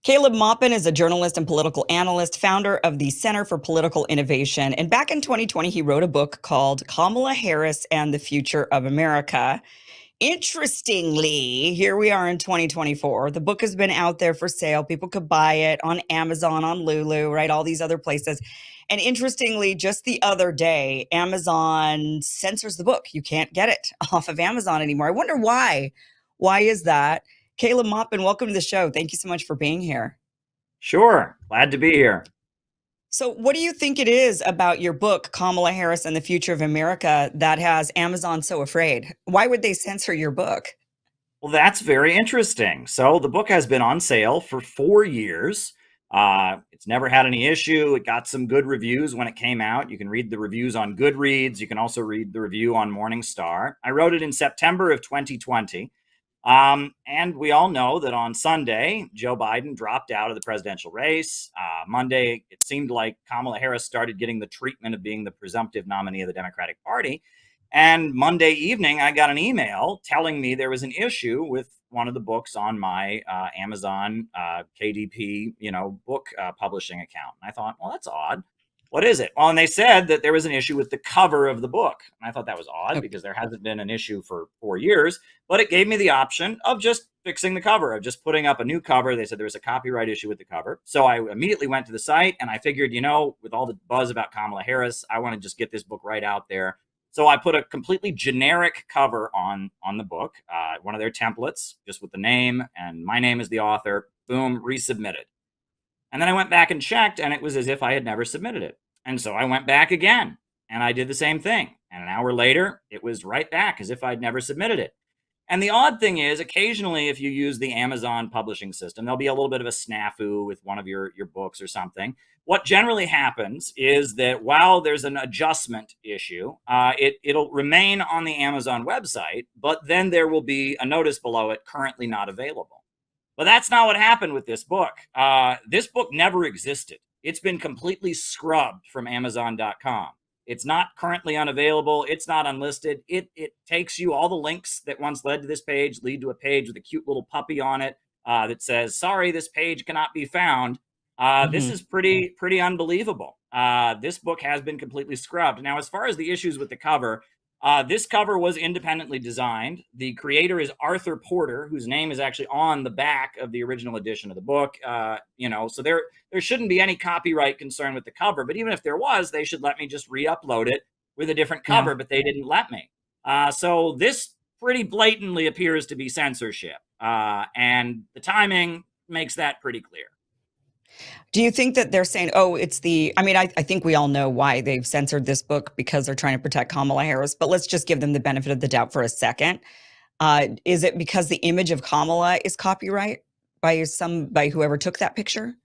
Caleb Maupin is a journalist and political analyst, founder of the Center for Political Innovation. And back in 2020, he wrote a book called Kamala Harris and the Future of America. Interestingly, here we are in 2024. The book has been out there for sale. People could buy it on Amazon, on Lulu, right? All these other places. And interestingly, just the other day, Amazon censors the book. You can't get it off of Amazon anymore. I wonder why. Why is that? Caleb Maupin, welcome to the show. Thank you so much for being here. Sure. Glad to be here. So, what do you think it is about your book, Kamala Harris and the Future of America, that has Amazon so afraid? Why would they censor your book? Well, that's very interesting. So the book has been on sale for 4 years. It's never had any issue. It got some good reviews when it came out. You can read the reviews on Goodreads. You can also read the review on Morningstar. I wrote it in September of 2020. And we all know that on Sunday, Joe Biden dropped out of the presidential race. Monday, it seemed like Kamala Harris started getting the treatment of being the presumptive nominee of the Democratic Party. And Monday evening, I got an email telling me there was an issue with one of the books on my Amazon KDP, book publishing account. And I thought, well, that's odd. What is it? Well, and they said that there was an issue with the cover of the book. And I thought that was odd Okay. because there hasn't been an issue for 4 years, but it gave me the option of just fixing the cover, of just putting up a new cover. They said there was a copyright issue with the cover. So I immediately went to the site and I figured, with all the buzz about Kamala Harris, I want to just get this book right out there. So I put a completely generic cover on the book, one of their templates, just with the name and my name as the author. Boom, resubmitted. And then I went back and checked, and it was as if I had never submitted it. And so I went back again, and I did the same thing. And an hour later, it was right back as if I'd never submitted it. And the odd thing is, occasionally, if you use the Amazon publishing system, there'll be a little bit of a snafu with one of your books or something. What generally happens is that while there's an adjustment issue, it'll remain on the Amazon website, but then there will be a notice below it, currently not available. But that's not what happened with this book. This book never existed. It's been completely scrubbed from Amazon.com. It's not currently unavailable. It's not unlisted. It takes you, all the links that once led to this page lead to a page with a cute little puppy on it that says, sorry, this page cannot be found. This Mhm. is pretty unbelievable. This book has been completely scrubbed. Now, as far as the issues with the cover, this cover was independently designed. The creator is Arthur Porter, whose name is actually on the back of the original edition of the book. So there shouldn't be any copyright concern with the cover. But even if there was, they should let me just re-upload it with a different Yeah. cover. But they didn't let me. So this pretty blatantly appears to be censorship, and the timing makes that pretty clear. Do you think that they're saying, oh, I think we all know why they've censored this book because they're trying to protect Kamala Harris, but let's just give them the benefit of the doubt for a second. Is it because the image of Kamala is copyright by whoever took that picture?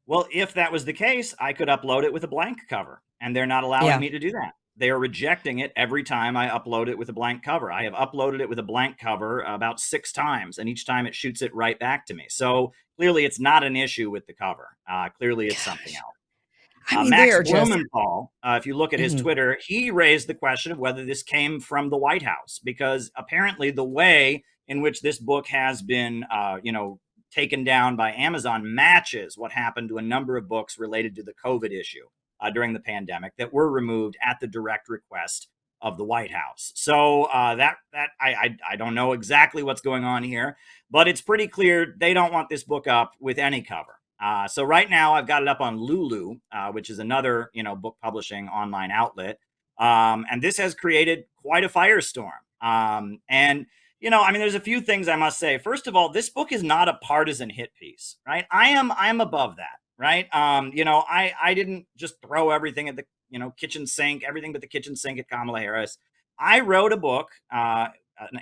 Well, if that was the case, I could upload it with a blank cover, and they're not allowing Yeah. me to do that. They are rejecting it every time I upload it with a blank cover. I have uploaded it with a blank cover about 6 times, and each time it shoots it right back to me. So clearly, it's not an issue with the cover. Clearly, it's something Gosh. else. I mean, they Max are just Blumenthal, if you look at his mhm. Twitter, he raised the question of whether this came from the White House, because apparently the way in which this book has been, taken down by Amazon matches what happened to a number of books related to the COVID issue during the pandemic that were removed at the direct request of the White House. So I don't know exactly what's going on here, but it's pretty clear they don't want this book up with any cover. So right now I've got it up on Lulu, which is another book publishing online outlet, and this has created quite a firestorm. And there's a few things I must say. First of all, this book is not a partisan hit piece, right? I am above that, right? I didn't just throw everything at the kitchen sink, everything but the kitchen sink at Kamala Harris. I wrote a book, an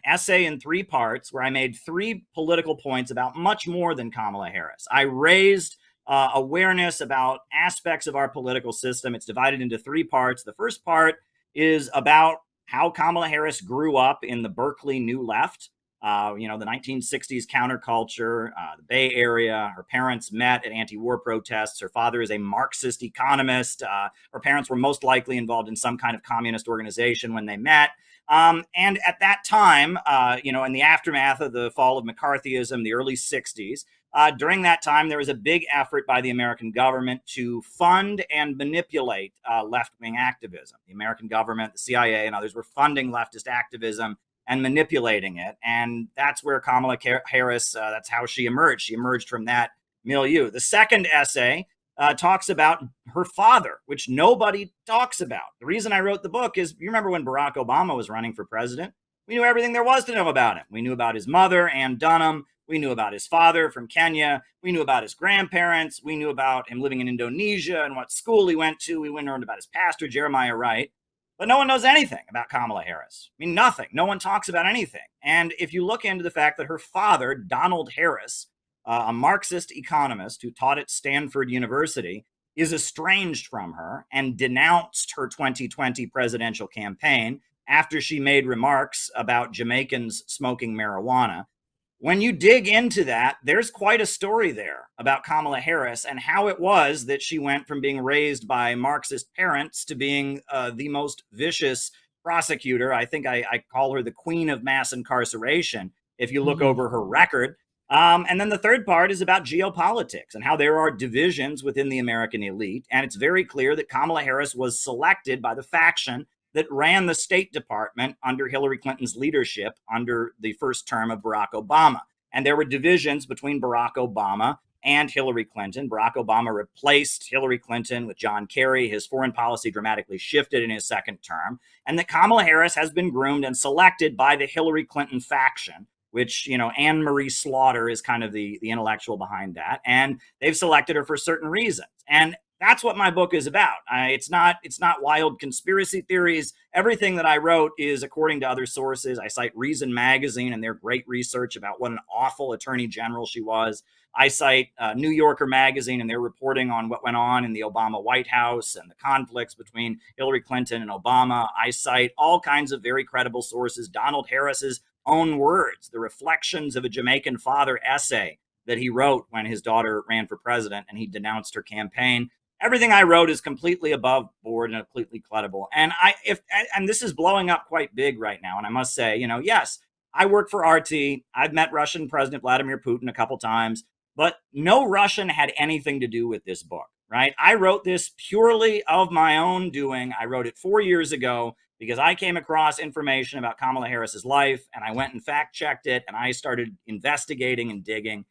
essay in 3 parts where I made 3 political points about much more than Kamala Harris. I raised awareness about aspects of our political system. It's divided into 3 parts. The first part is about how Kamala Harris grew up in the Berkeley New Left, the 1960s counterculture, the Bay Area. Her parents met at anti-war protests. Her father is a Marxist economist. Her parents were most likely involved in some kind of communist organization when they met. And at that time, in the aftermath of the fall of McCarthyism, the early 60s, During that time, there was a big effort by the American government to fund and manipulate left wing activism. The American government, the CIA, and others were funding leftist activism and manipulating it. And that's where Kamala Harris, that's how she emerged. She emerged from that milieu. The second essay talks about her father, which nobody talks about. The reason I wrote the book is, you remember when Barack Obama was running for president? We knew everything there was to know about him. We knew about his mother, Ann Dunham. We knew about his father from Kenya. We knew about his grandparents. We knew about him living in Indonesia and what school he went to. We learned about his pastor, Jeremiah Wright. But no one knows anything about Kamala Harris. I mean, nothing. No one talks about anything. And if you look into the fact that her father, Donald Harris, a Marxist economist who taught at Stanford University, is estranged from her and denounced her 2020 presidential campaign after she made remarks about Jamaicans smoking marijuana. When you dig into that, there's quite a story there about Kamala Harris and how it was that she went from being raised by Marxist parents to being the most vicious prosecutor. I think I call her the queen of mass incarceration if you look Mhm. over her record. And then the third part is about geopolitics and how there are divisions within the American elite. And it's very clear that Kamala Harris was selected by the faction that ran the State Department under Hillary Clinton's leadership under the first term of Barack Obama. And there were divisions between Barack Obama and Hillary Clinton. Barack Obama replaced Hillary Clinton with John Kerry. His foreign policy dramatically shifted in his second term. And that Kamala Harris has been groomed and selected by the Hillary Clinton faction, which, Anne Marie Slaughter is kind of the intellectual behind that. And they've selected her for certain reasons. And that's what my book is about. It's not wild conspiracy theories. Everything that I wrote is according to other sources. I cite Reason Magazine and their great research about what an awful attorney general she was. I cite New Yorker Magazine and their reporting on what went on in the Obama White House and the conflicts between Hillary Clinton and Obama. I cite all kinds of very credible sources. Donald Harris's own words, the Reflections of a Jamaican Father essay that he wrote when his daughter ran for president and he denounced her campaign. Everything I wrote is completely above board and completely credible. And this is blowing up quite big right now. And I must say, yes, I work for RT. I've met Russian President Vladimir Putin a couple times, but no Russian had anything to do with this book, right? I wrote this purely of my own doing. I wrote it 4 years ago because I came across information about Kamala Harris's life and I went and fact checked it and I started investigating and digging.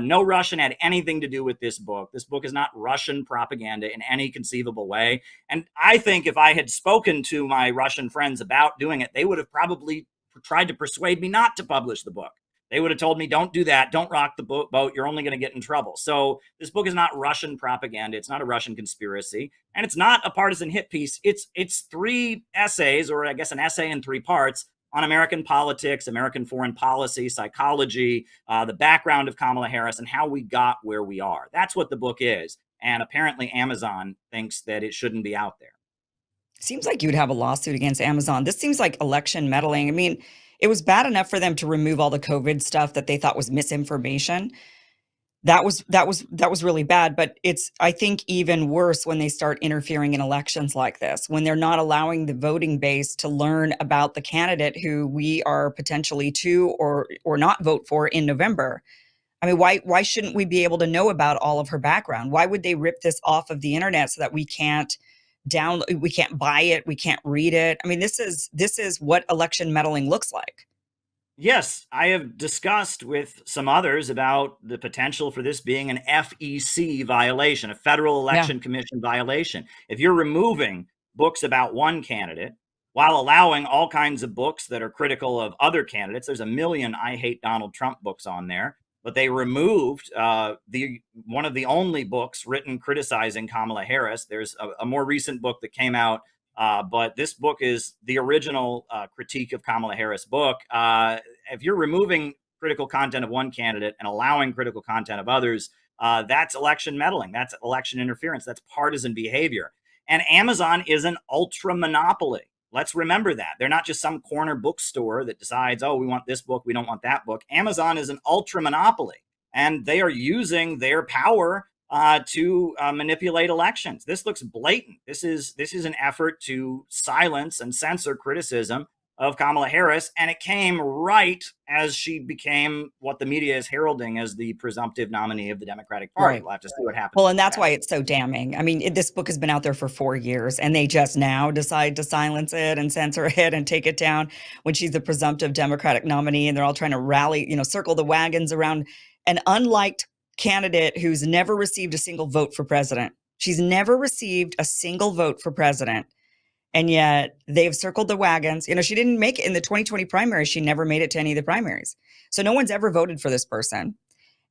No Russian had anything to do with this book. This book is not Russian propaganda in any conceivable way. And I think if I had spoken to my Russian friends about doing it, they would have probably tried to persuade me not to publish the book. They would have told me, don't do that. Don't rock the boat. You're only going to get in trouble. So this book is not Russian propaganda. It's not a Russian conspiracy. And it's not a partisan hit piece. It's three essays, or I guess an essay in three parts, on American politics, American foreign policy, psychology, the background of Kamala Harris, and how we got where we are. That's what the book is. And apparently Amazon thinks that it shouldn't be out there. Seems like you'd have a lawsuit against Amazon. This seems like election meddling. I mean, it was bad enough for them to remove all the COVID stuff that they thought was misinformation. That was really bad, but it's, I think, even worse when they start interfering in elections like this, when they're not allowing the voting base to learn about the candidate who we are potentially to or not vote for in November. I mean, why shouldn't we be able to know about all of her background? Why would they rip this off of the internet so that we can't buy it, we can't read it? I mean, this is what election meddling looks like. Yes, I have discussed with some others about the potential for this being an FEC violation, a Federal Yeah. Election Commission violation. If you're removing books about one candidate while allowing all kinds of books that are critical of other candidates, there's a million I Hate Donald Trump books on there, but they removed the one of the only books written criticizing Kamala Harris. There's a more recent book that came out, but this book is the original critique of Kamala Harris book. If you're removing critical content of one candidate and allowing critical content of others, that's election meddling. That's election interference. That's partisan behavior. And Amazon is an ultra monopoly. Let's remember that. They're not just some corner bookstore that decides, oh, we want this book, we don't want that book. Amazon is an ultra monopoly, and they are using their power to manipulate elections. This looks blatant. This is an effort to silence and censor criticism of Kamala Harris, and it came right as she became what the media is heralding as the presumptive nominee of the Democratic Party. Right. We'll have to see what happens Well, and after that's that. why it's so damning. I mean, this book has been out there for 4 years, and they just now decide to silence it and censor it and take it down when she's the presumptive Democratic nominee, and they're all trying to rally, circle the wagons around an unliked candidate who's never received a single vote for president. She's never received a single vote for president. And yet they've circled the wagons. She didn't make it in the 2020 primaries. She never made it to any of the primaries. So no one's ever voted for this person.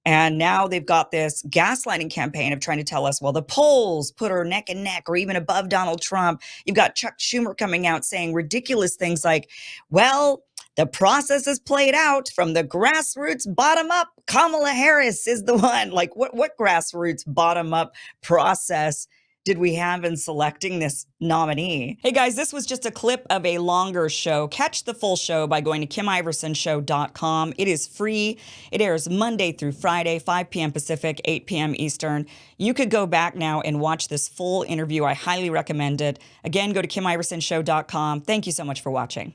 And now they've got this gaslighting campaign of trying to tell us, well, the polls put her neck and neck or even above Donald Trump. You've got Chuck Schumer coming out saying ridiculous things like, well, the process is played out from the grassroots bottom up. Kamala Harris is the one. Like, what grassroots bottom up process did we have in selecting this nominee? Hey guys, this was just a clip of a longer show. Catch the full show by going to KimIversonShow.com. It is free. It airs Monday through Friday, 5 p.m. Pacific, 8 p.m. Eastern. You could go back now and watch this full interview. I highly recommend it. Again, go to KimIversonShow.com. Thank you so much for watching.